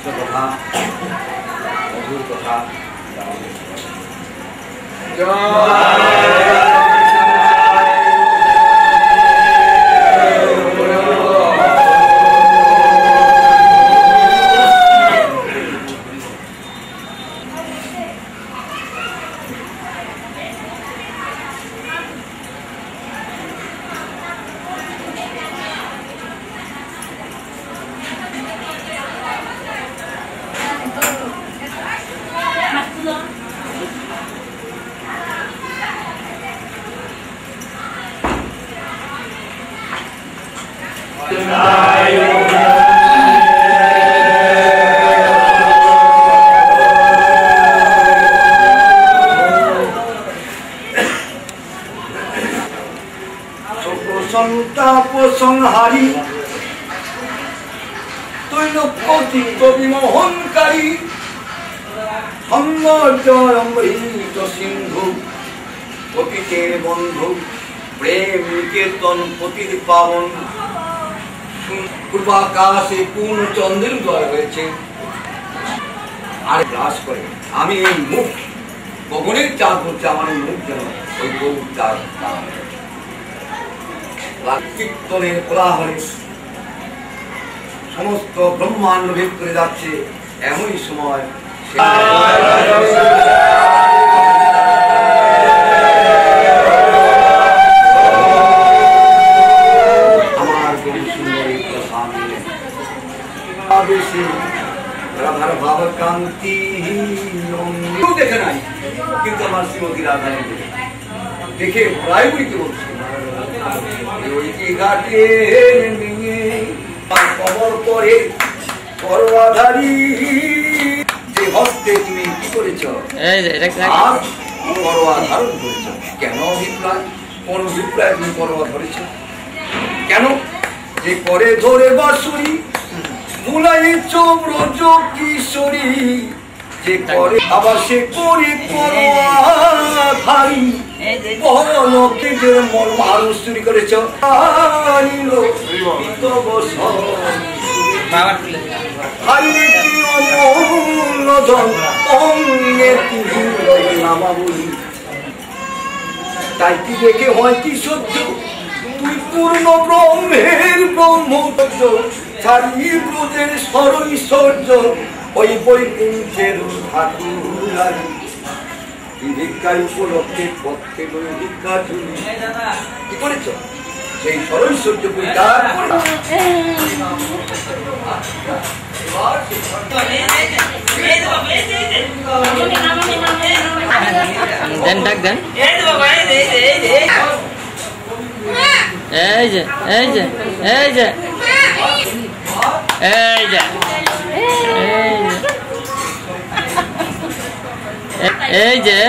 কৃষ্ণ কথা মধুর কথা সংহারী তৈলপতি কবিমোহনকারী সৌন্দর্যমৃত সিন্ধু পতিতের বন্ধু প্রেম নিকেতন পতির পাবন পূর্বাকাশে পূর্ণ চন্দ্রের উদয় হয়েছে আর গ্রাস করে আমি এই মুখ গগনের চাঁদ হচ্ছে আমার মুখ যেন ওই গৌর চাঁদ কীর্তনের কোলাহলে সমস্ত ব্রহ্মাণ্ড ভেদ করে যাচ্ছে এমনই সময় আমার গৌর সুন্দরী রাধার ভাবকান্তি দেখে নাই কিন্তু আমার শ্রীমতী রাধা দেখে প্রায় বইতে বলছে কবর করে করোয়াধারী যে হস্তে তুমি কি করেছ করোয়া ধারণ করেছ কেন অভিপ্রায় কোন অভিপ্রায় তুমি করোয়া ধরেছ কেন যে করে ধরে বাঁশুরি মুলাইছ ব্রজ কিশোরী যে করে আবার সে করে করোয়াধারী মানুষ চুরি করেছ তাই কি দেখে হয় কি সহ্য তুই পূর্ণ ব্রহ্মের ব্রহ্মতত্ত্ব ছাড়িয়ে ব্রজের সরৈশ্বর্য ওই বৈকুণ্ঠের ঠাকুর ভিক্ষার উপলক্ষে পক্ষে ভিক্ষা চুরি কি করেছ সেই সরৈশ্বর্য এই যে এই যে এই যে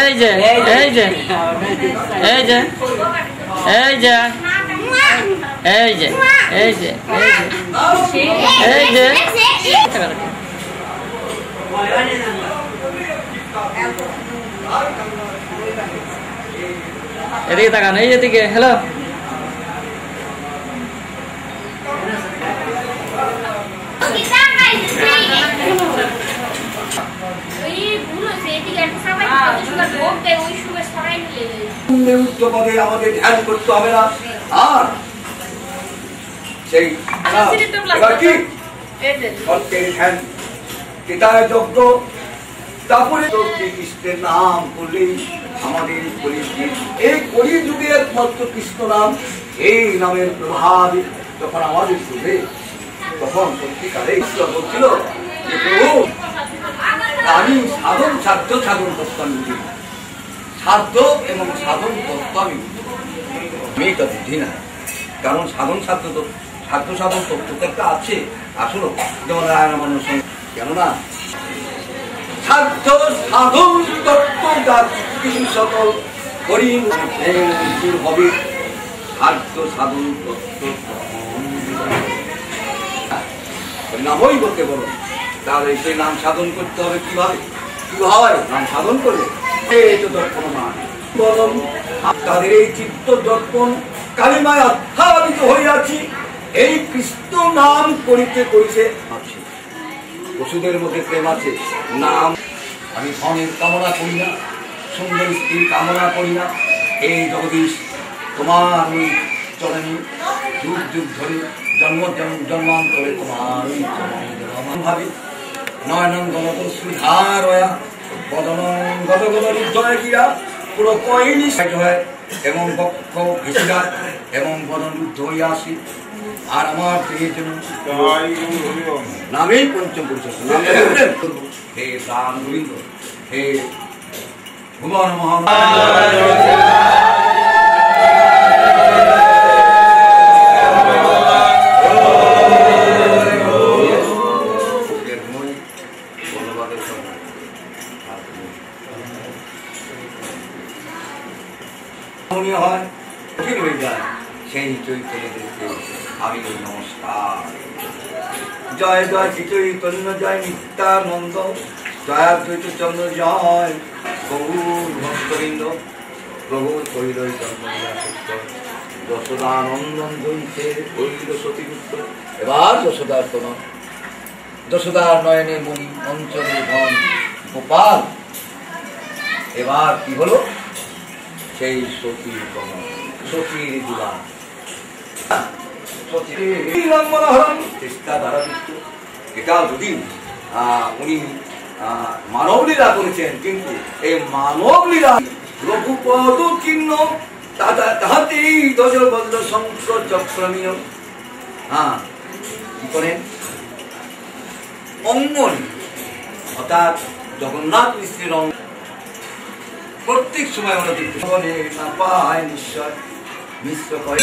এই যে এই যে এই যে এই যে এই যে এদিকে তাকান এই যেদিকে হ্যালো আমাদের ধ্যান করতে হবে না আর সেই যজ্ঞ তারপরে কৃষ্ণের নাম করলেই আমাদের এই কলি যুগে একমাত্র কৃষ্ণ নাম এই নামের প্রভাব যখন আমাদের শুনে তখন সত্যিকারে ঈশ্বর বলছিল যে প্রভু আমি সাধন সাধ্য সাধন তত্ত্ব আমি বুঝি না সাধ্য এবং সাধন তত্ত্ব আমি এটা বুঝি না কারণ সাধন সাধ্য সাধ্য সাধন তত্ত্ব একটা আছে আসলে যেমন রায়না মানুষ কেননা সাধ্য সাধন তত্ত্ব সকল হরিণ হবে সাধ্য সাধন তত্ত্ব নামই বলতে বলো তাহলে সেই নাম সাধন করতে হবে কিভাবে কি হয় নাম সাধন করলে তাদের এই চিত্ত দর্পণ কালিমায় আচ্ছাদিত হইয়াছি এই কৃষ্ণ নাম করিতে করিতে ওষুধের মধ্যে প্রেম আছে। নাম আমি ধনের কামনা করি না, সুন্দর স্ত্রীর কামনা করি না। এই জগদীশ তোমার ওই চরণে যুগ যুগ ধরে জন্মান্তরে তোমার ওই চরণে ভাবে নয়নঙ্গনত সুধারয়া বদনঙ্গত জয় গিয়া পুরো কইনি হয় এবং বক্ষ ঘেঁষিরা এবং বদন রুদ্ধ হইয়া আসি। আর আমার দেহের জন্য নামেই পঞ্চম পুরুষ। হে প্রাণ গোবিন্দ, হে ভুবন মহান হয় কঠিন হয়ে যায়, সেই চৈতন্যদেরকে আমি নমস্কার। জয় জয় শ্রী চৈতন্য, জয় নিত্যানন্দ, জয় দ্বৈত চন্দ্র, জয় গৌর ভক্তবৃন্দ। প্রভু কহিল জন্মলীলা সত্য, যশোদানন্দন জয়িতে কহিল সতীপুত্র। এবার যশোদার কোন যশোদার নয়নে মণি অঞ্চলে ধন গোপাল। এবার কি হলো, সেই সতীর কোন সতীর দিবা চেষ্টা দ্বারা যুক্ত। এটা যদি উনি মানব লীলা করেছেন, কিন্তু এই মানব লীলা রঘুপদ চিহ্ন তাহাতেই ধ্বজবজ্র শঙ্খ চক্রমীয় কি করেন অঙ্গন, অর্থাৎ জগন্নাথ মিশ্রের অঙ্গ প্রত্যেক সময় আমরা বলে না পায় নিশ্চয় মিশ্র করে।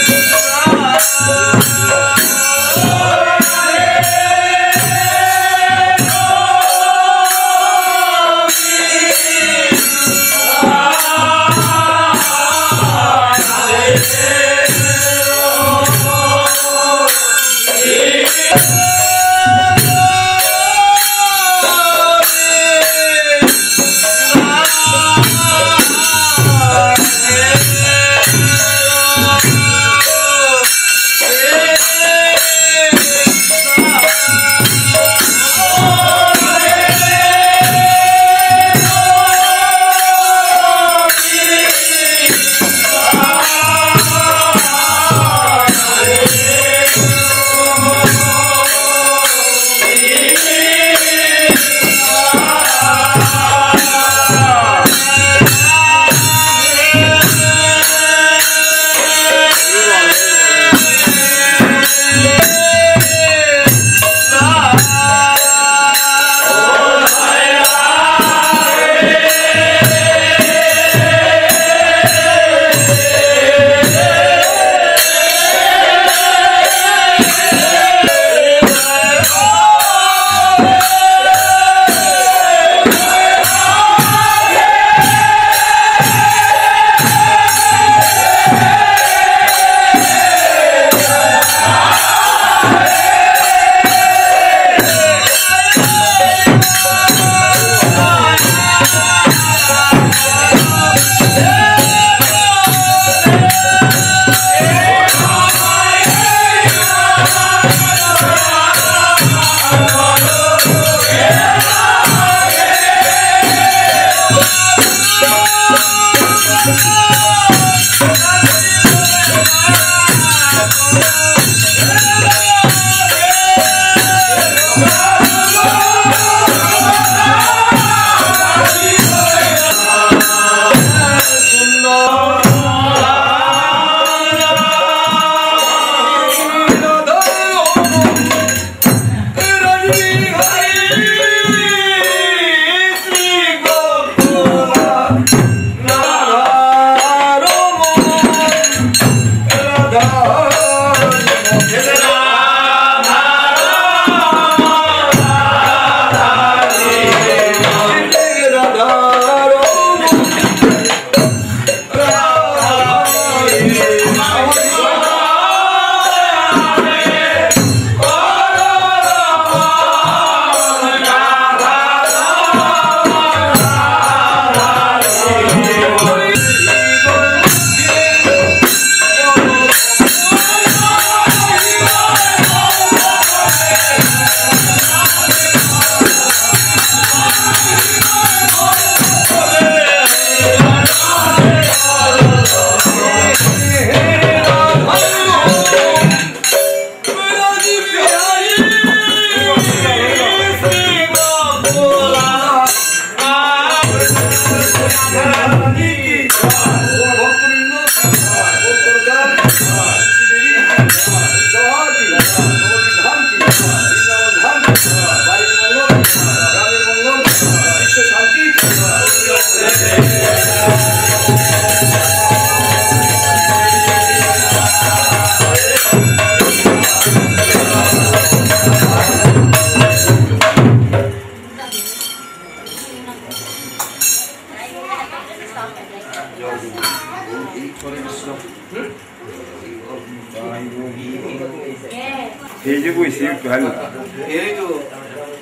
এই তো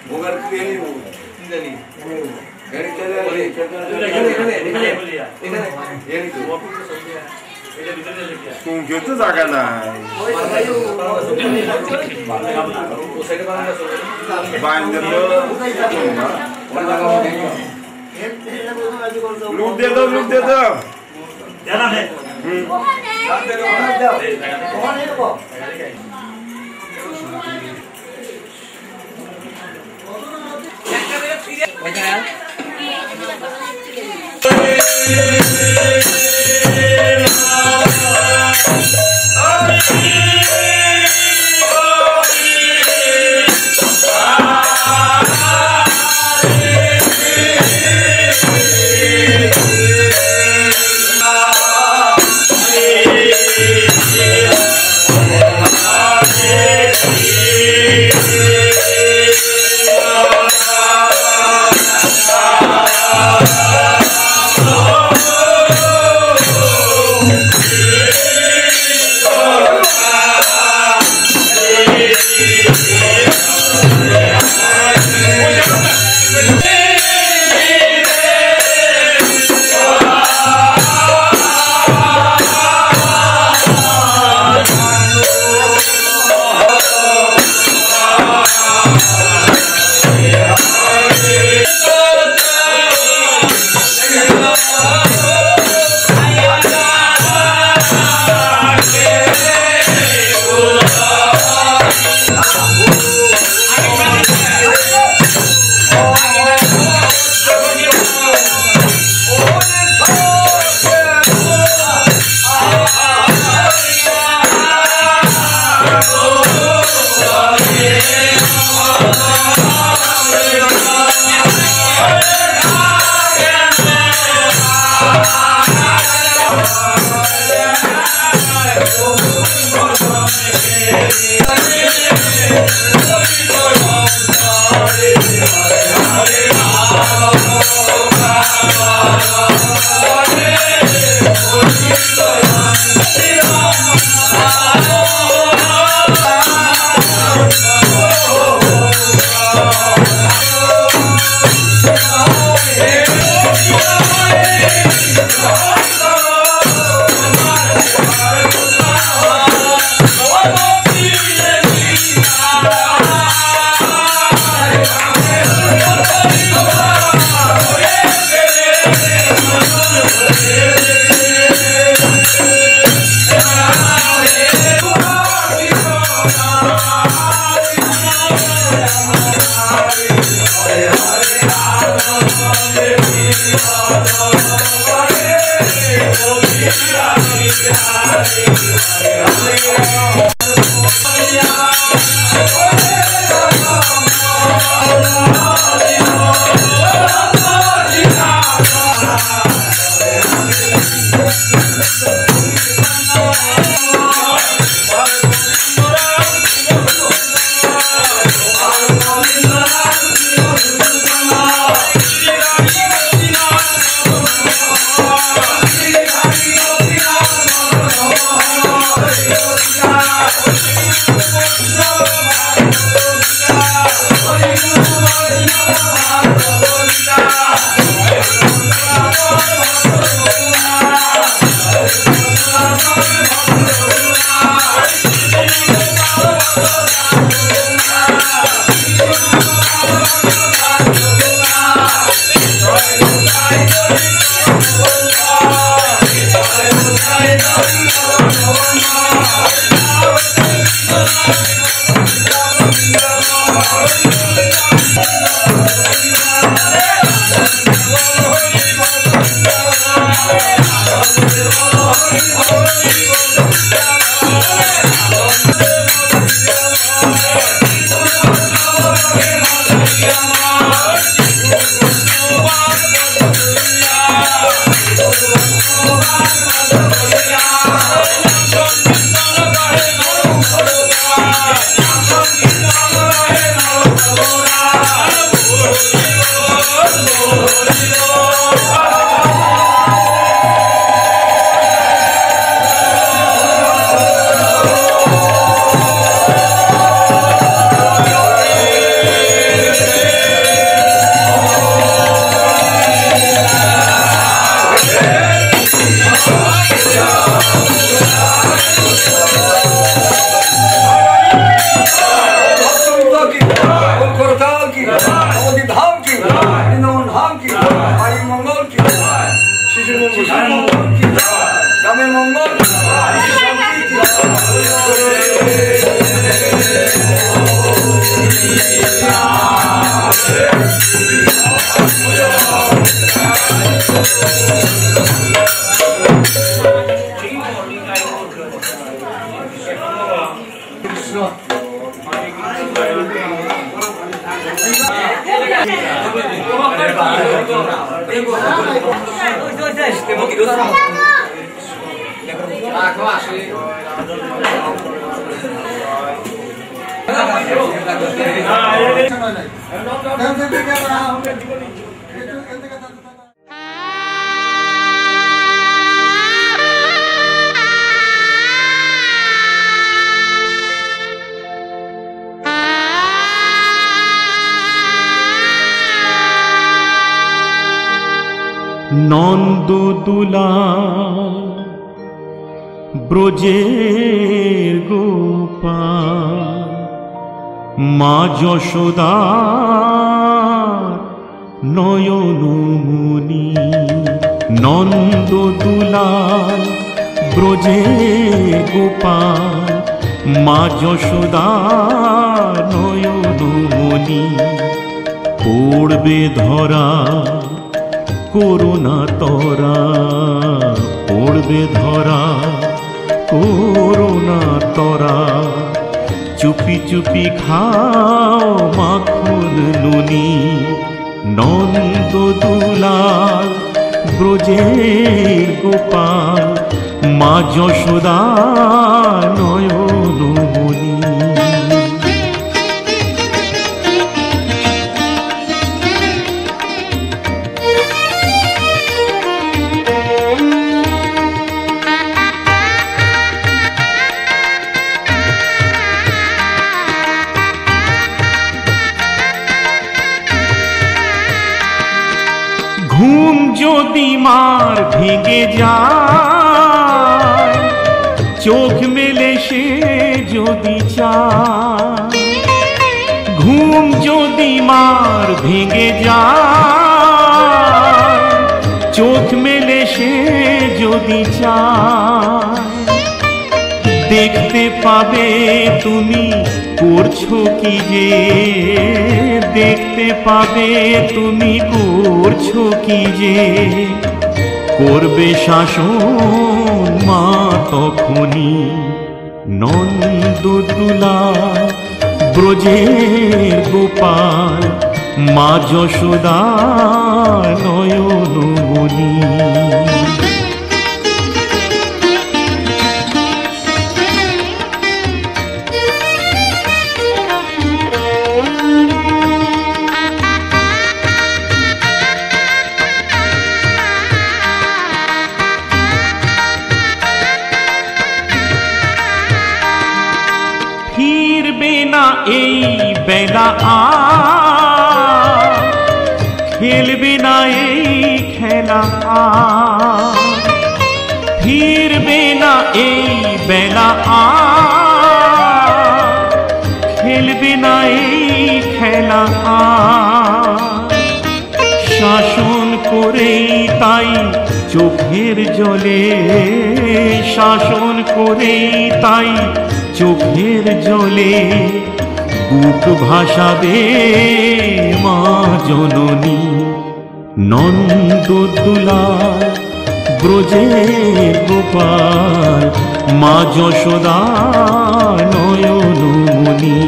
ভোগার খেয়ে নিব জানি এখানে চলে এখানে তো জায়গা নাই লুক দিয়ে দাও নন্দদুলাল ব্রজের গোপাল মা যশোদার নয়নমণি। নন্দদুলাল ব্রজের গোপাল মা যশোদার নয়নমণি। পড়বে ধরা করুণা তরা, পড়বে ধরা করুণা তরা। চুপি চুপি খাও মাখন নুনি। নন্দদুলাল ব্রজের গোপাল মা যশোদা নয়নমণি। ঘুম যদি মার ভেঙে যায়, চোখ মেলে সে যদি চায়। ঘুম যদি মার ভেঙে যায়, চোখ মেলে সে যদি চায়। দেখতে পাবে তুমি করছো কি যে, দেখতে পাবে তুমি করছো কি যে। করবে শাসন মা তখনই। নন্দদুলাল ব্রজের গোপাল মা যশোদা নয়নমণি। ফিরবে না এই বেলা আর, খেলবে না এই খেলা আর। ফিরবে না এই বেলা আর, খেলবে না এই খেলা আর। শাসন করেই তাই চোখের জলে, শাসন করেই তাই চোখের জলে। বুক ভাসাবে মা জননী। নন্দদুলাল ব্রজের গোপাল মা যশোদা নয়নমণি।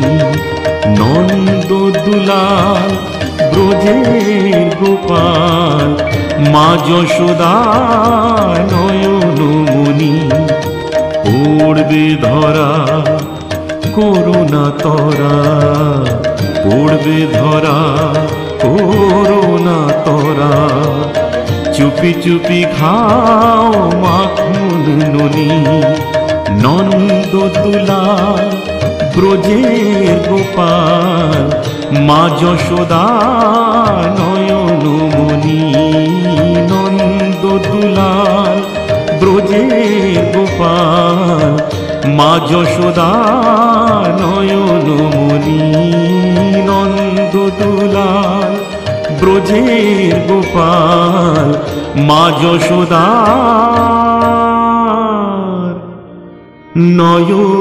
নন্দদুলাল ব্রজের গোপাল মা যশোদা নয়নমণি। পড়বে ধরা করুণা তরা, পড়বে ধরা করুণা তরা। চুপি চুপি খাও মাখন নুনি। নন্দদুলাল ব্রজের গোপাল মা যশোদা নয়নমণি। নন্দদুলাল ব্রজের গোপাল মা যশোদা নয়নমণি। নন্দদুলাল ব্রজের গোপাল মা যশোদা নয়নমণি।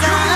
sun.